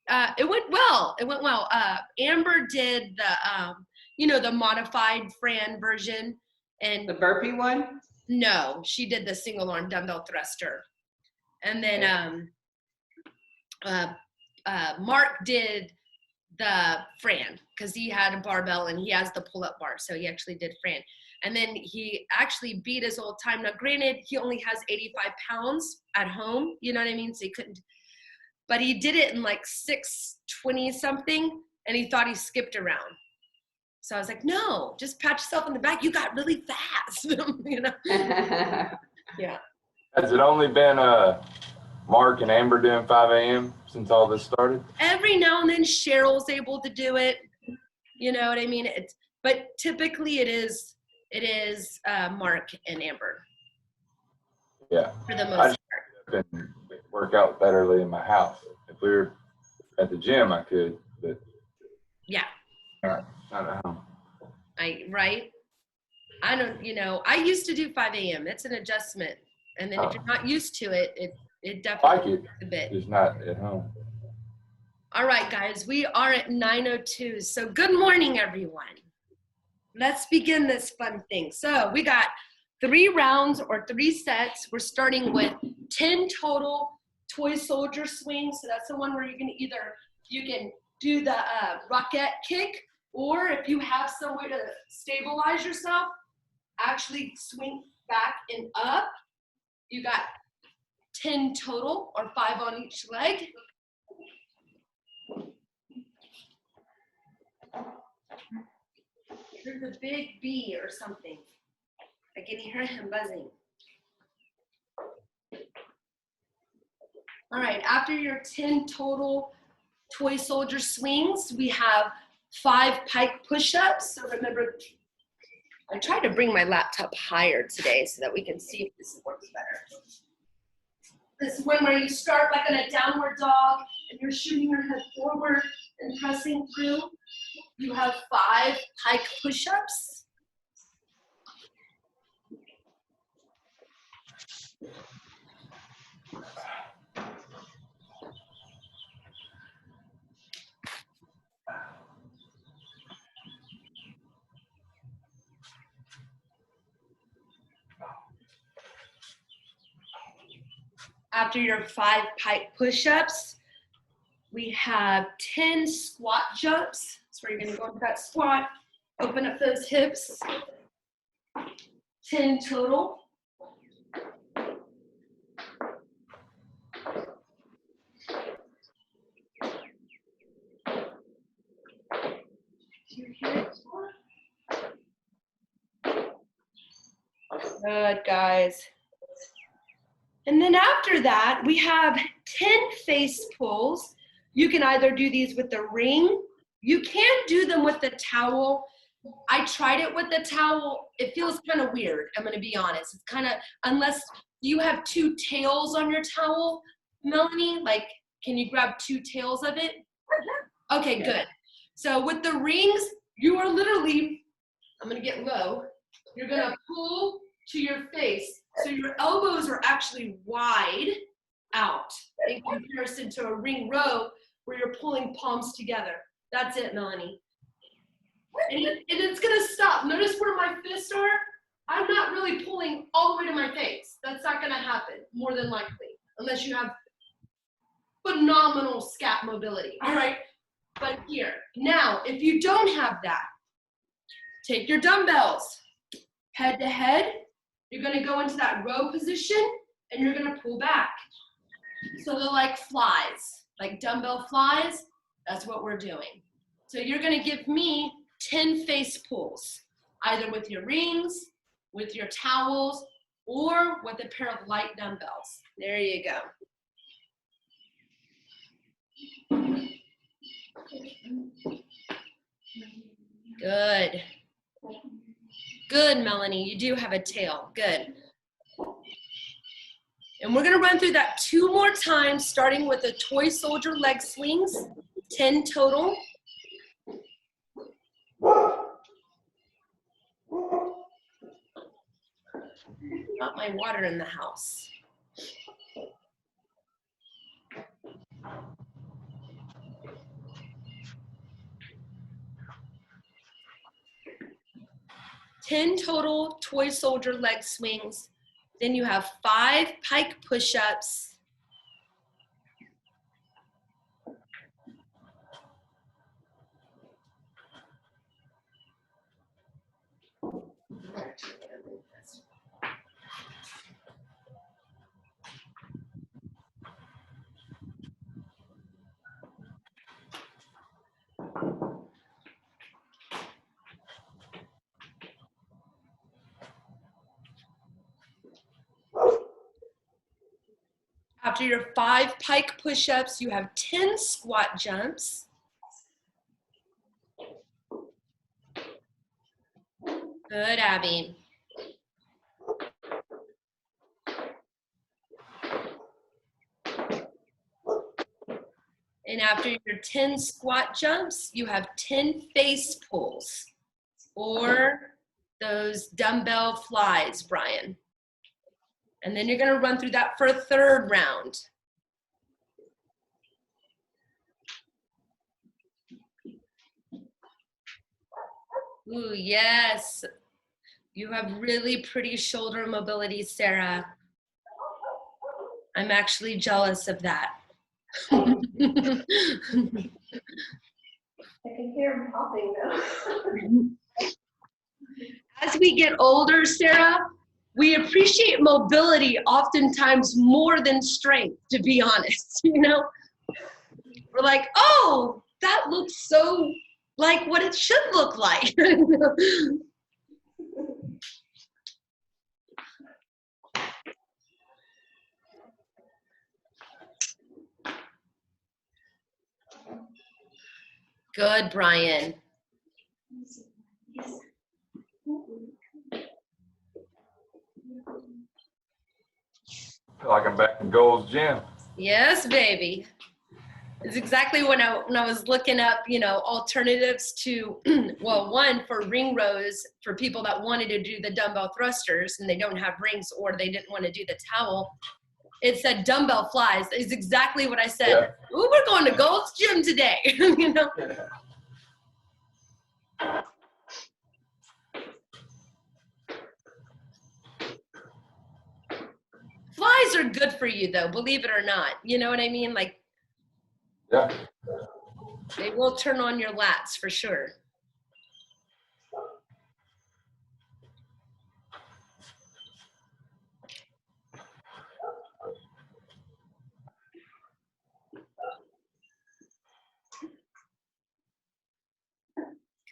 It went well. It went well. Amber did the modified Fran version, and The burpee one? no, she did the single arm dumbbell thruster. And then Mark did the Fran because he had a barbell and he has the pull-up bar, so he actually did Fran. And then he actually beat his old time. Now, granted, he only has 85 pounds at home, you know what I mean? So he couldn't, but he did it in like 6:20 something, and he thought he skipped around. So I was like, no, just pat yourself on the back. You got really fast, you know? Yeah. Has it only been Mark and Amber doing 5 a.m. since all this started? Every now and then Cheryl's able to do it. You know what I mean? But typically it is Mark and Amber. Yeah. For the most part. I can work out better in my house. If we were at the gym, I could, but yeah. Not at home. Right? I don't, I used to do 5 a.m. It's an adjustment. And then if you're not used to it, it definitely like it, a bit. It's not at home. All right, guys, we are at 9:02. So good morning, everyone. Let's begin this fun thing. So we got 3 rounds or 3 sets. We're starting with 10 total toy soldier swings. So that's the one where you can do the rocket kick, or if you have some way to stabilize yourself, actually swing back and up. You got 10 total, or 5 on each leg. There's a big bee or something. I can hear him buzzing. All right, after your 10 total toy soldier swings, we have 5 pike push-ups. So remember, I tried to bring my laptop higher today so that we can see if this works better. This is one where you start like in a downward dog and you're shooting your head forward and pressing through. You have 5 pike push-ups. After your 5 pike push-ups, we have 10 squat jumps. So you're gonna go into that squat, open up those hips. 10 total. Do you hear it? Good, guys. And then after that, we have 10 face pulls. You can either do these with the ring. You can do them with the towel. I tried it with the towel. It feels kind of weird, I'm gonna be honest. It's kind of, unless you have 2 tails on your towel, Melanie, like, can you grab 2 tails of it? Okay, good. So with the rings, you are literally, I'm gonna get low. You're gonna pull to your face. So your elbows are actually wide out in comparison to a ring row where you're pulling palms together. That's it, Melanie. And it's gonna stop. Notice where my fists are? I'm not really pulling all the way to my face. That's not gonna happen, more than likely, unless you have phenomenal scap mobility, all right? But here, now, if you don't have that, take your dumbbells, head to head. You're gonna go into that row position and you're gonna pull back. So they're like flies, like dumbbell flies. That's what we're doing. So you're gonna give me 10 face pulls, either with your rings, with your towels, or with a pair of light dumbbells. There you go. Good. Good, Melanie. You do have a tail. Good. And we're going to run through that 2 more times, starting with the toy soldier leg swings, 10 total. Got my water in the house. 10 total toy soldier leg swings. Then you have 5 pike push-ups. After your 5 pike push-ups, you have 10 squat jumps. Good, Abby. And after your 10 squat jumps, you have 10 face pulls, or those dumbbell flies, Brian. And then you're gonna run through that for a 3rd round. Ooh, yes. You have really pretty shoulder mobility, Sarah. I'm actually jealous of that. I can hear him popping now. As we get older, Sarah, we appreciate mobility oftentimes more than strength, to be honest, you know? We're like, oh, that looks so like what it should look like. Good, Brian. Feel like I'm back in Gold's Gym. Yes, baby. It's exactly when I was looking up, you know, alternatives to, well, one for ring rows for people that wanted to do the dumbbell thrusters and they don't have rings or they didn't want to do the towel. It said dumbbell flies. It's exactly what I said. Yeah. Ooh, we're going to Gold's Gym today. You know. Flies are good for you, though. Believe it or not. You know what I mean? Like, Yeah. they will turn on your lats for sure.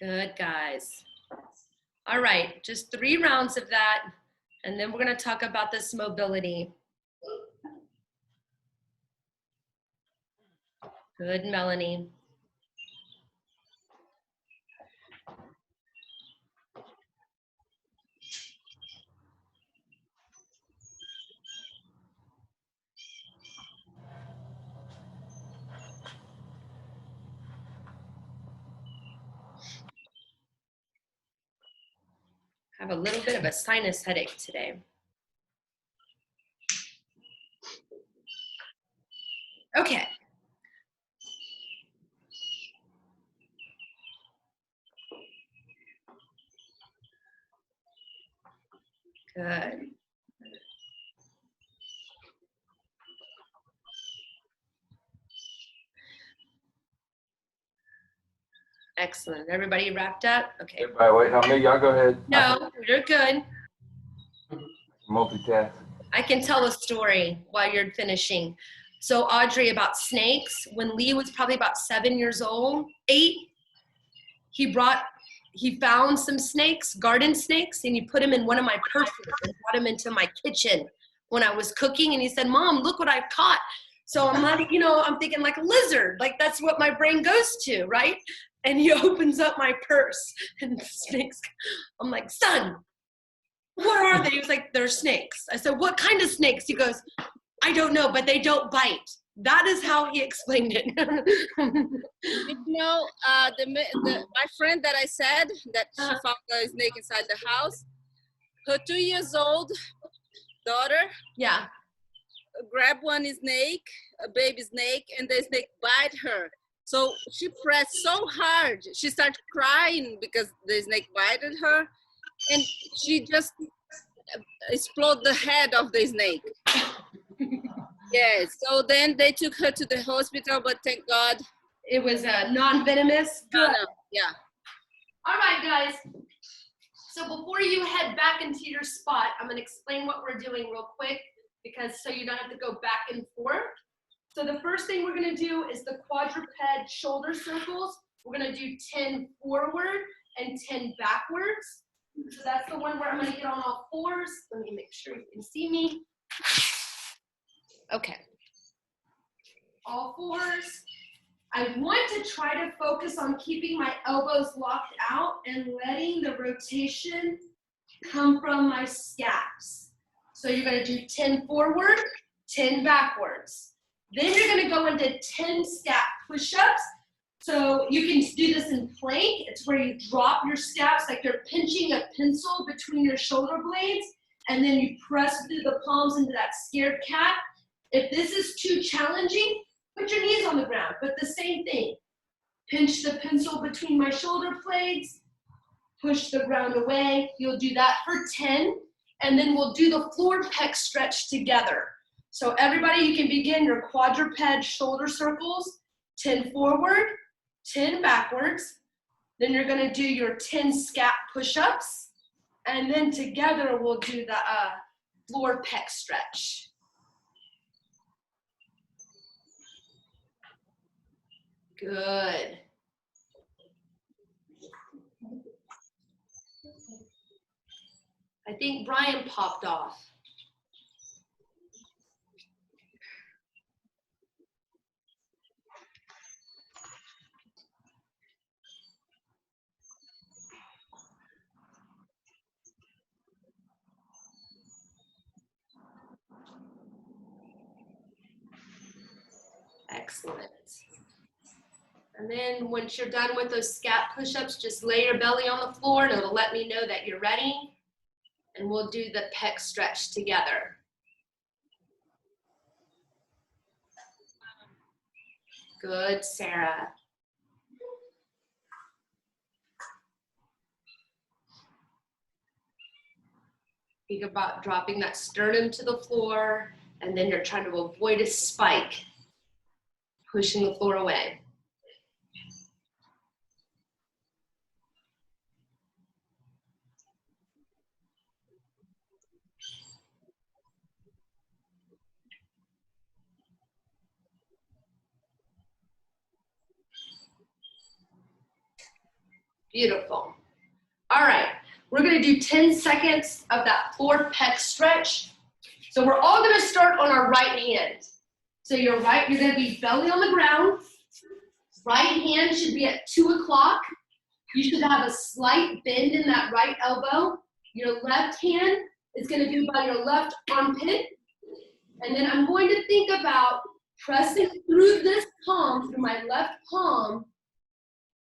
Good, guys. All right, just 3 rounds of that, and then we're going to talk about this mobility. Good, Melanie. I have a little bit of a sinus headache today. Okay. Good. Excellent. Everybody wrapped up? Okay. Everybody waiting on me. Y'all go ahead. No, you're good. Multitask. I can tell a story while you're finishing. So Audrey, about snakes, when Lee was probably about 7 years old, 8, he found some snakes, garden snakes, and he put them in one of my purses and brought them into my kitchen when I was cooking. And he said, Mom, look what I've caught. So I'm like, you know, I'm thinking like a lizard, like that's what my brain goes to, right? And he opens up my purse and the snakes, I'm like, son, what are they? He was like, they're snakes. I said, what kind of snakes? He goes, I don't know, but they don't bite. That is how he explained it. You know, my friend that I said that she found a snake inside the house, her 2 years old daughter Yeah. grabbed one snake, a baby snake, and the snake bite her. So she pressed so hard, she started crying because the snake bited her. and she just exploded the head of the snake. Yes, so then they took her to the hospital, but thank God. It was non-venomous. Good. No, yeah. All right, guys. So before you head back into your spot, I'm going to explain what we're doing real quick, because so you don't have to go back and forth. So the first thing we're going to do is the quadruped shoulder circles. We're going to do 10 forward and 10 backwards. So that's the one where I'm going to get on all fours. Let me make sure you can see me. Okay. All fours. I want to try to focus on keeping my elbows locked out and letting the rotation come from my scaps. So you're going to do 10 forward, 10 backwards. Then you're going to go into 10 scap push-ups. So you can do this in plank. It's where you drop your scaps like you're pinching a pencil between your shoulder blades, and then you press through the palms into that scared cat. If this is too challenging, put your knees on the ground, but the same thing. Pinch the pencil between my shoulder blades, push the ground away. You'll do that for 10, and then we'll do the floor pec stretch together. So everybody, you can begin your quadruped shoulder circles, 10 forward, 10 backwards. Then you're gonna do your 10 scap push-ups, and then together we'll do the floor pec stretch. Good. I think Brian popped off. Excellent. And then once you're done with those scap push-ups, just lay your belly on the floor and it'll let me know that you're ready. And we'll do the pec stretch together. Good, Sarah. Think about dropping that sternum to the floor, and then you're trying to avoid a spike, pushing the floor away. Beautiful. All right, we're gonna do 10 seconds of that floor pec stretch. So we're all gonna start on our right hand. So you're gonna be belly on the ground. Right hand should be at 2 o'clock. You should have a slight bend in that right elbow. Your left hand is gonna be by your left armpit. And then I'm going to think about pressing through this palm, through my left palm,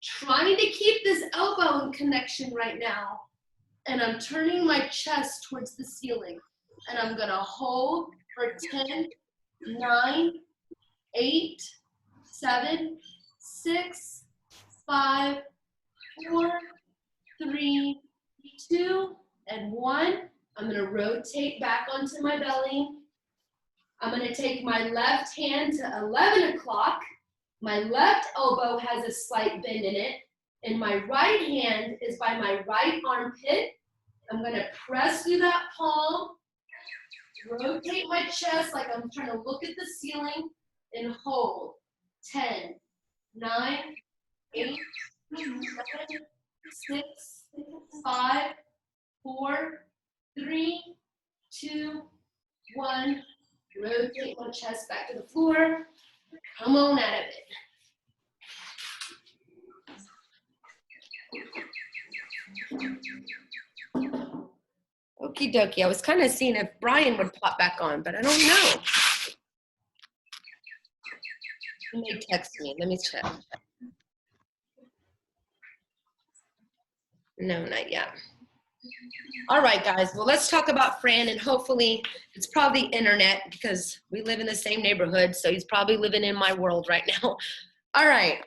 trying to keep this elbow in connection right now. And I'm turning my chest towards the ceiling. And I'm gonna hold for 10, 9, 8, 7, 6, 5, 4, 3, 2, and 1. I'm gonna rotate back onto my belly. I'm gonna take my left hand to 11 o'clock. My left elbow has a slight bend in it, and my right hand is by my right armpit. I'm gonna press through that palm, rotate my chest like I'm trying to look at the ceiling, and hold. 10, 9, 8, 7, 6, 5, 4, 3, 2, 1. Rotate my chest back to the floor. Come on out of it. Okie dokie. I was kind of seeing if Brian would pop back on, but I don't know. He may text me. Let me check. No, not yet. All right, guys. Well, let's talk about Fran, and hopefully it's probably internet because we live in the same neighborhood, so he's probably living in my world right now. All right.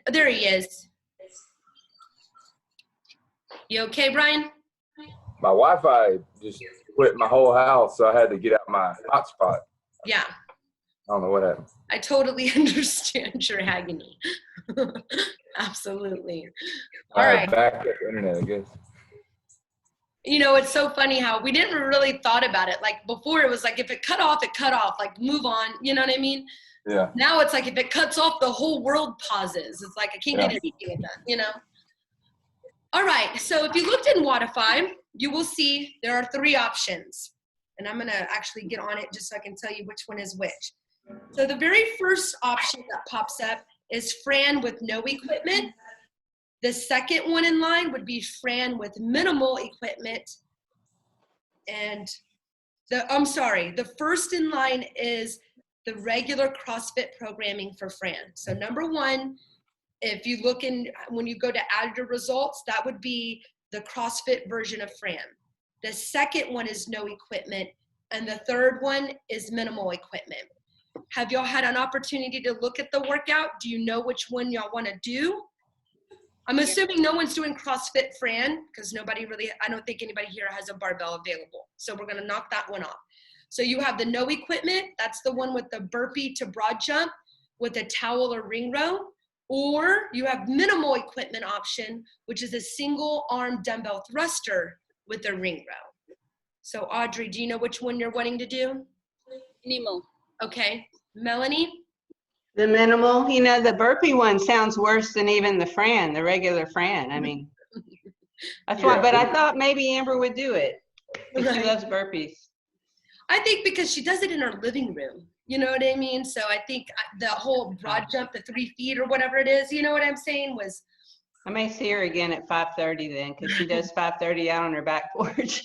There he is. You okay, Brian? My Wi-Fi just quit my whole house, so I had to get out my hotspot. Yeah, I don't know what happened. I totally understand your agony. Absolutely. All right. Backup internet, I guess. You know, it's so funny how we didn't really thought about it. Like before it was like, if it cut off, like move on. You know what I mean? Yeah. Now it's like, if it cuts off, the whole world pauses. It's like, I can't get anything done, you know? All right, so if you looked in Wodify, you will see there are 3 options. And I'm gonna actually get on it just so I can tell you which one is which. So the very first option that pops up is Fran with no equipment. The second one in line would be Fran with minimal equipment. And the first in line is the regular CrossFit programming for Fran. So number 1, if you look in, when you go to add your results, that would be the CrossFit version of Fran. The second one is no equipment, and the third one is minimal equipment. Have y'all had an opportunity to look at the workout? Do you know which one y'all want to do? I'm assuming no one's doing CrossFit Fran, because I don't think anybody here has a barbell available. So we're going to knock that one off. So you have the no equipment. That's the one with the burpee to broad jump with a towel or ring row. Or you have minimal equipment option, which is a single arm dumbbell thruster with a ring row. So Audrey, do you know which one you're wanting to do? Minimal. Okay. Melanie? The minimal, you know, the burpee one sounds worse than even the regular Fran. I mean, that's why, but I thought maybe Amber would do it. Because she loves burpees. I think because she does it in her living room. You know what I mean? So I think the whole broad jump, the 3 feet or whatever it is, you know what I'm saying, was. I may see her again at 5:30 then, because she does 5:30 out on her back porch.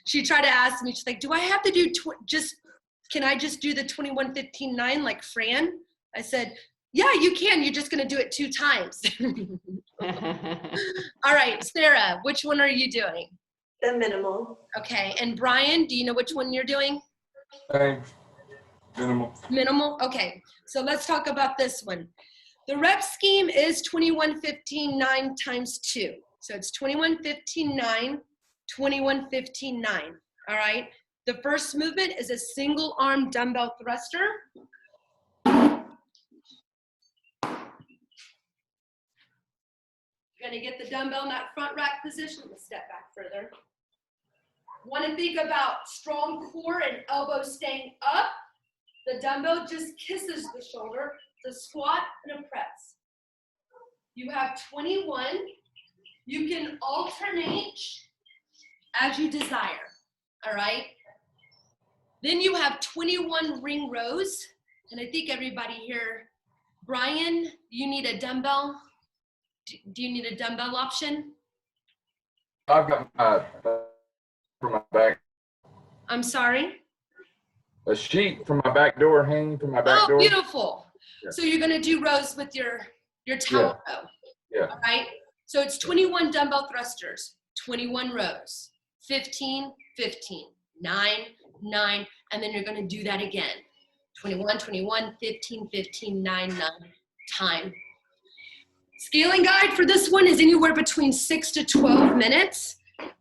She tried to ask me, she's like, do I have to do, can I just do the 21:15:9 like Fran? I said, yeah, you can. You're just going to do it 2 times. All right, Sarah, which one are you doing? The minimal. Okay, and Brian, do you know which one you're doing? Hey, minimal. Minimal? Okay, so let's talk about this one. The rep scheme is 21:15:9 times 2. So it's 21:15:9, 21:15:9, all right? The first movement is a single arm dumbbell thruster. You're gonna get the dumbbell in that front rack position. Let's step back further. Wanna think about strong core and elbows staying up. The dumbbell just kisses the shoulder. It's a squat and a press. You have 21. You can alternate as you desire, all right? Then you have 21 ring rows. And I think everybody here, Brian, you need a dumbbell. Do you need a dumbbell option? I've got my from my back. I'm sorry? A sheet from my back door hanging from my back Oh, door. beautiful. Yeah. So you're gonna do rows with your towel row. Yeah. All right? So it's 21 dumbbell thrusters, 21 rows, 15, 15, 9, 9, and then you're gonna do that again. 21, 21, 15, 15, 9, 9, time. Scaling guide for this one is anywhere between 6 to 12 minutes.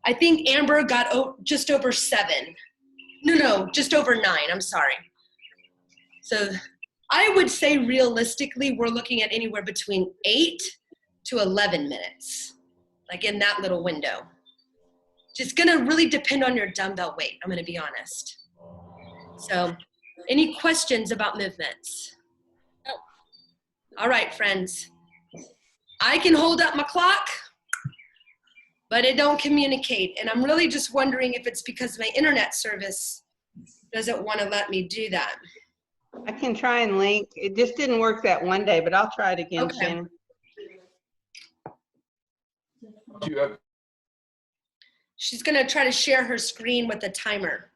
I think Amber got just over 7. No, just over 9, I'm sorry. So I would say realistically, we're looking at anywhere between 8 to 11 minutes, like in that little window. Just gonna really depend on your dumbbell weight, I'm gonna be honest. So any questions about movements? No. All right, friends. I can hold up my clock, but it don't communicate. And I'm really just wondering if it's because my internet service doesn't want to let me do that. I can try and link. It just didn't work that one day, but I'll try it again, Okay. Shannon. She's gonna try to share her screen with the timer.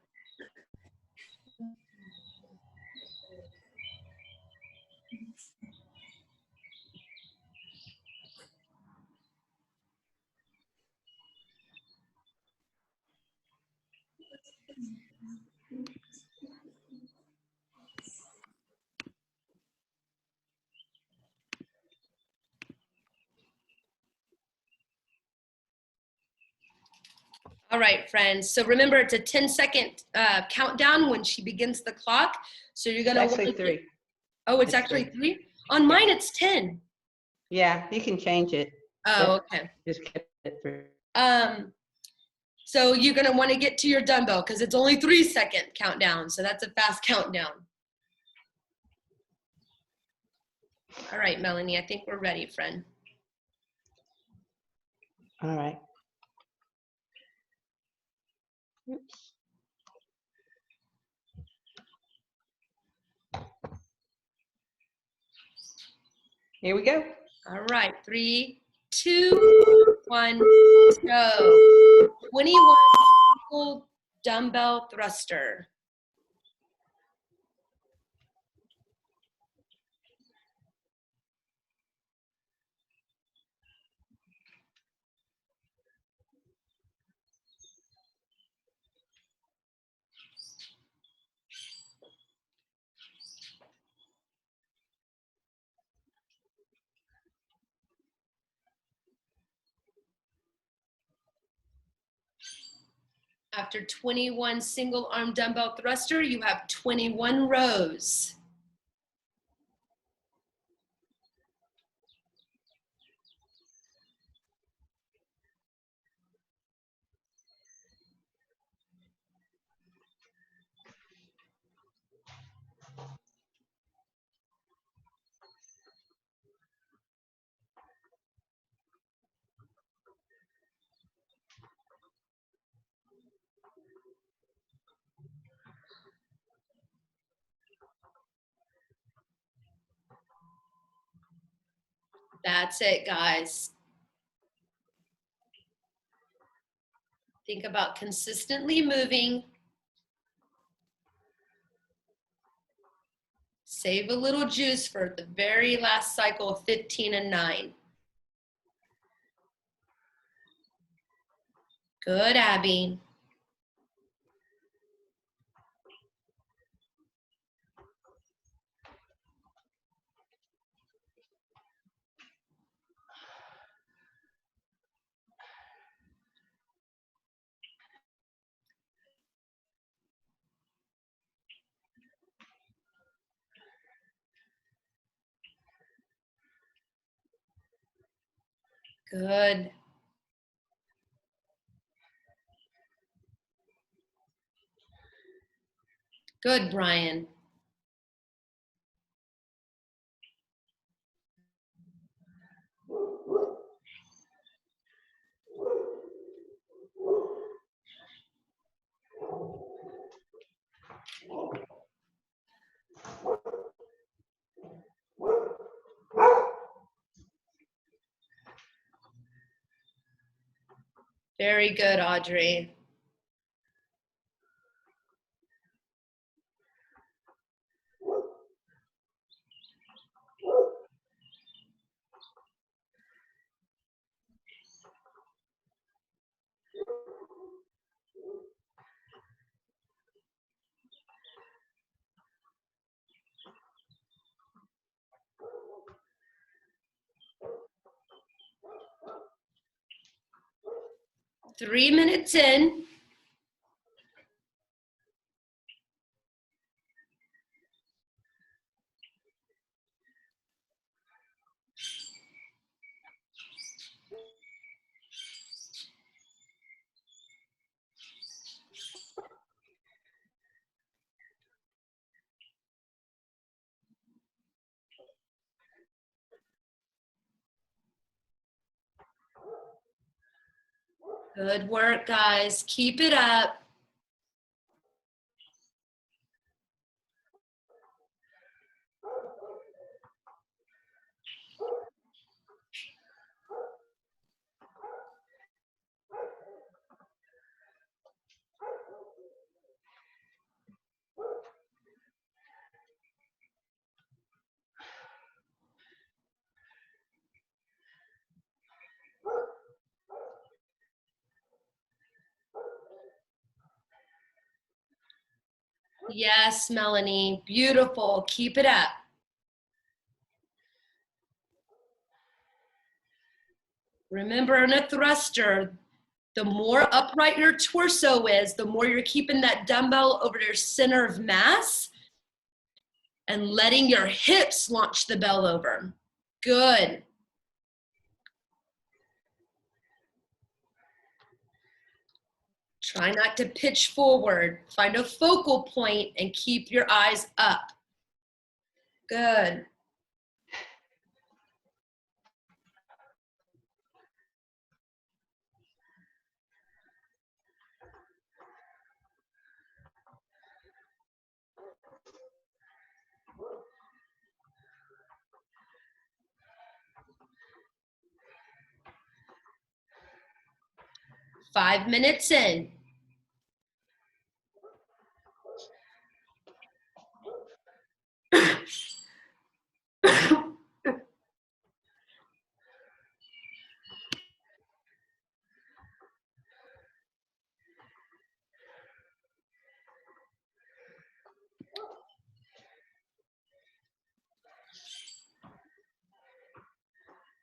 All right, friends. So remember, it's a 10-second countdown when she begins the clock. So you're gonna It's actually 3. Oh, it's It's actually 3. 3? On mine, it's 10. Yeah, you can change it. Oh, okay. Just keep it 3. So you're gonna want to get to your dumbbell because it's only 3-second countdown. So that's a fast countdown. All right, Melanie, I think we're ready, friend. All right. Oops. Here we go. All right, 3, 2, 1, go. 21 single dumbbell thruster. After 21 single arm dumbbell thruster, you have 21 rows. That's it, guys. Think about consistently moving. Save a little juice for the very last cycle of 15 and 9. Good, Abby. Good. Good, Brian. Very good, Audrey. Three minutes in. Good work, guys. Keep it up. Yes, Melanie. Beautiful. Keep it up. Remember, in a thruster, The more upright your torso is, the more you're keeping that dumbbell over your center of mass and letting your hips launch the bell over. Good. Try not to pitch forward. Find a focal point and keep your eyes up. Good. Five minutes in.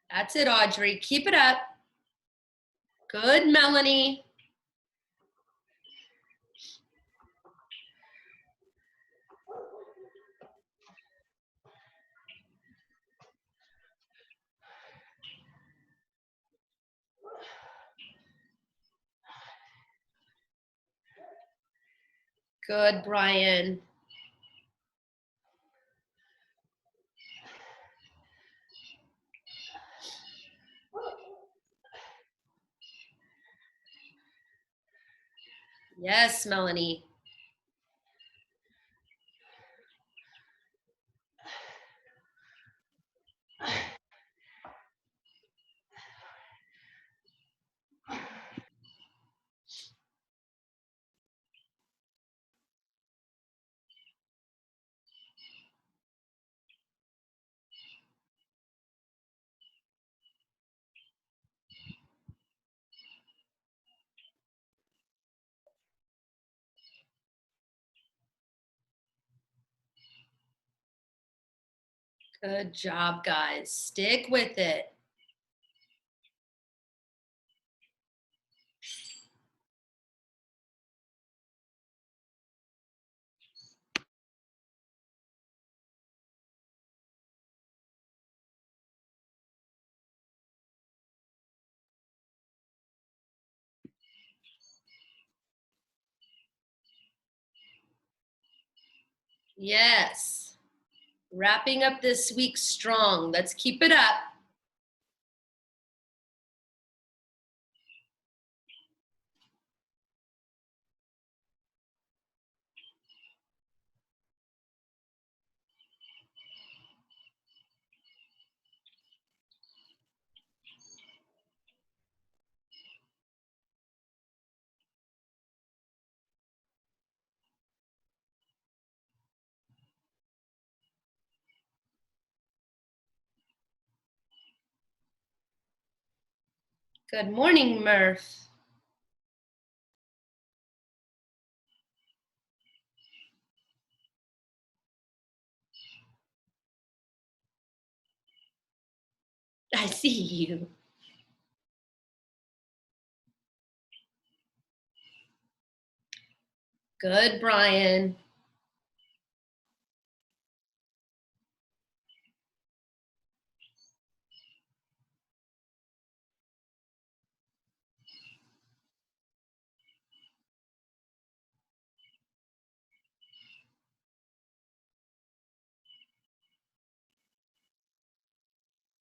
That's it, Audrey. Keep it up. Good, Melanie. Good, Brian. Yes, Melanie. Good job, guys. Stick with it. Yes. Wrapping up this week strong. Let's keep it up. Good morning, Murph. I see you. Good, Brian.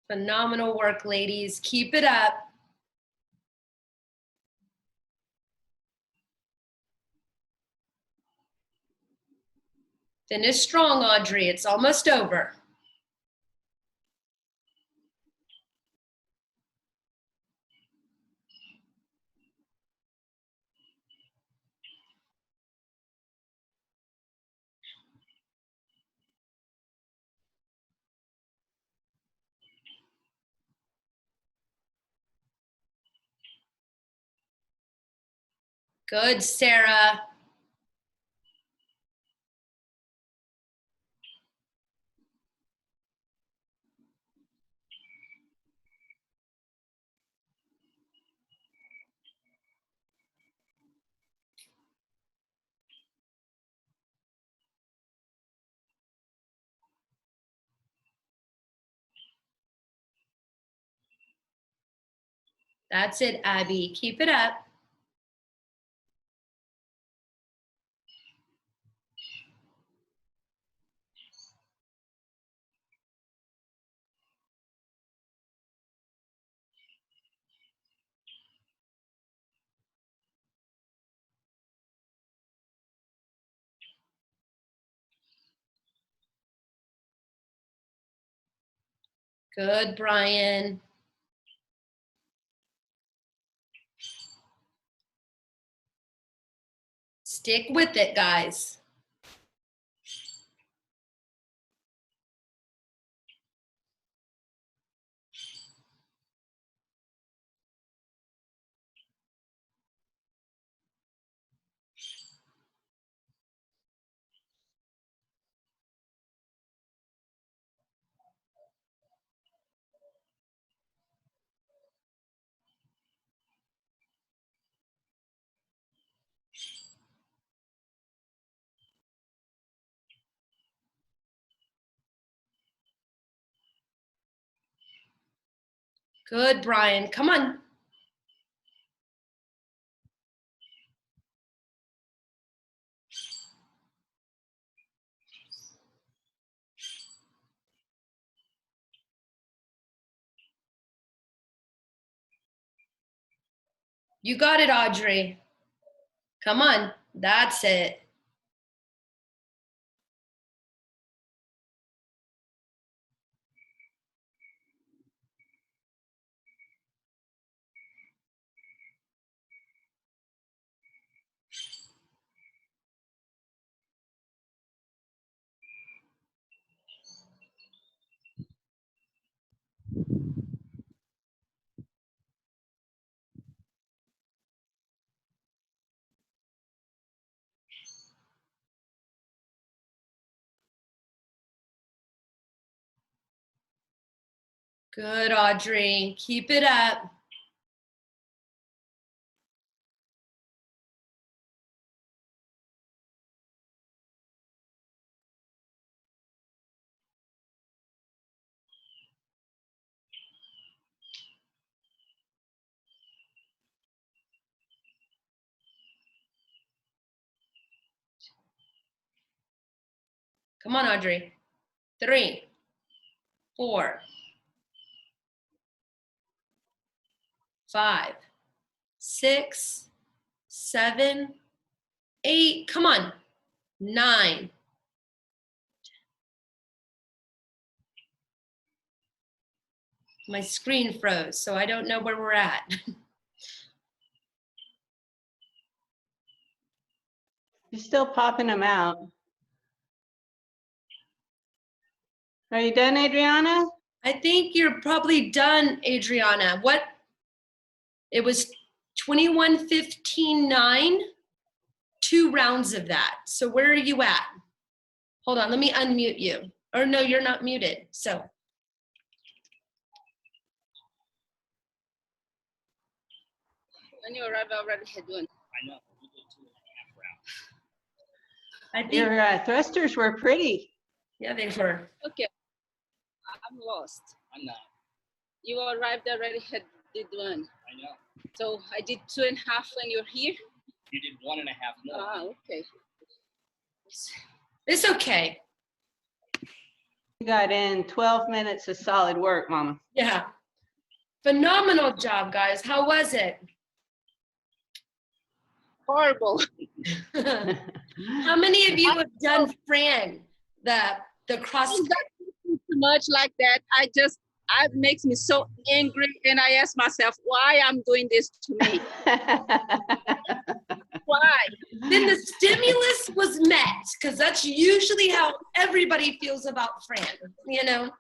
Phenomenal work, ladies. Keep it up. Finish strong, Audrey. It's almost over. Good, Sarah. That's it, Abby. Keep it up. Good, Brian. Stick with it, guys. Good, Brian. Come on. You got it, Audrey. Come on. That's it. Good, Audrey. Keep it up. Come on, Audrey. 3, 4, 5, 6, 7, 8. Come on. 9. My screen froze, so I don't know where we're at. You're still popping them out. Are you done, Adriana? I think you're probably done, Adriana. What? It was 21:15:9. 2 rounds of that. So where are you at? Hold on, let me unmute you. Or no, you're not muted. So When you arrive, I already had one. I know. We did 2.5 rounds. I think, Your thrusters were pretty. yeah, they were. Okay, I'm lost. I'm not. You arrived already had did one. I know. So I did 2.5 when you're here. You did 1.5 more. Ah, okay. It's okay. You got in 12 minutes of solid work, Mama. Yeah. Phenomenal job, guys. How was it? Horrible. How many of you have done Fran, the cross? Too much like that. It makes me so angry, and I ask myself why I'm doing this to me. Why? Then the stimulus was met, because that's usually how everybody feels about Fran, you know?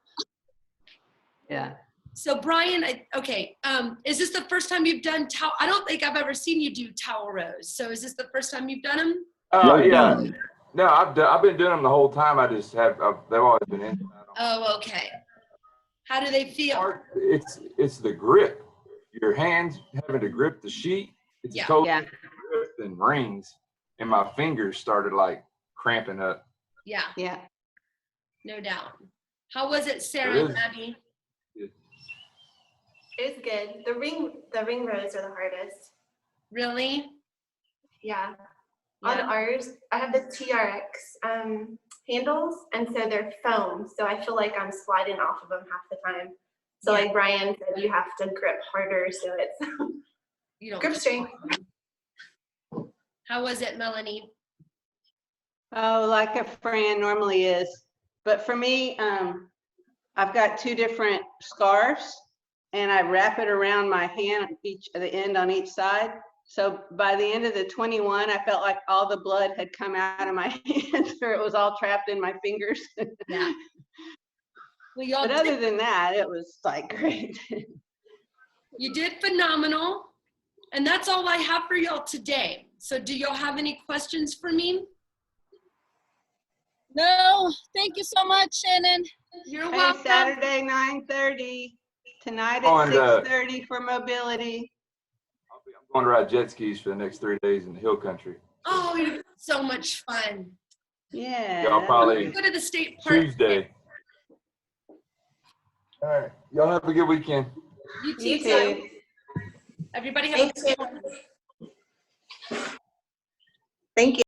Yeah. So Brian, is this the first time you've done towel? I don't think I've ever seen you do towel rows. So is this the first time you've done them? Yeah. No, I've been doing them the whole time. I just have, they've always been inside on. Oh, okay. How do they feel? It's the grip. Your hands having to grip the sheet. It's Yeah. totally Yeah. grip and rings, and my fingers started like cramping up. Yeah, Yeah. no doubt. How was it, Sarah It and is. Abby? It was good. The ring rows are the hardest. Really? Yeah. On Yeah. ours, I have the TRX handles, and so they're foam. So I feel like I'm sliding off of them half the time. So Yeah. like Brian said, you have to grip harder, so it's You don't. grip strength. How was it, Melanie? Oh, like a Fran normally is. But for me, I've got two different scarves and I wrap it around my hand, the end on each side. So by the end of the 21, I felt like all the blood had come out of my hands, or it was all trapped in my fingers. Yeah. Well, y'all But did, other than that, it was like great. you did phenomenal. And that's all I have for y'all today. So do y'all have any questions for me? No, thank you so much, Shannon. You're Hey, welcome. Saturday, 9:30. Tonight Oh, at and, 6:30 for mobility. I'm going to ride jet skis for the next 3 days in the hill country. Oh, you're so much fun. Yeah. Y'all probably Go to the state park. Tuesday. All right. Y'all have a good weekend. You too. You too. Everybody have a Thanks, good Shannon. one. Thank you.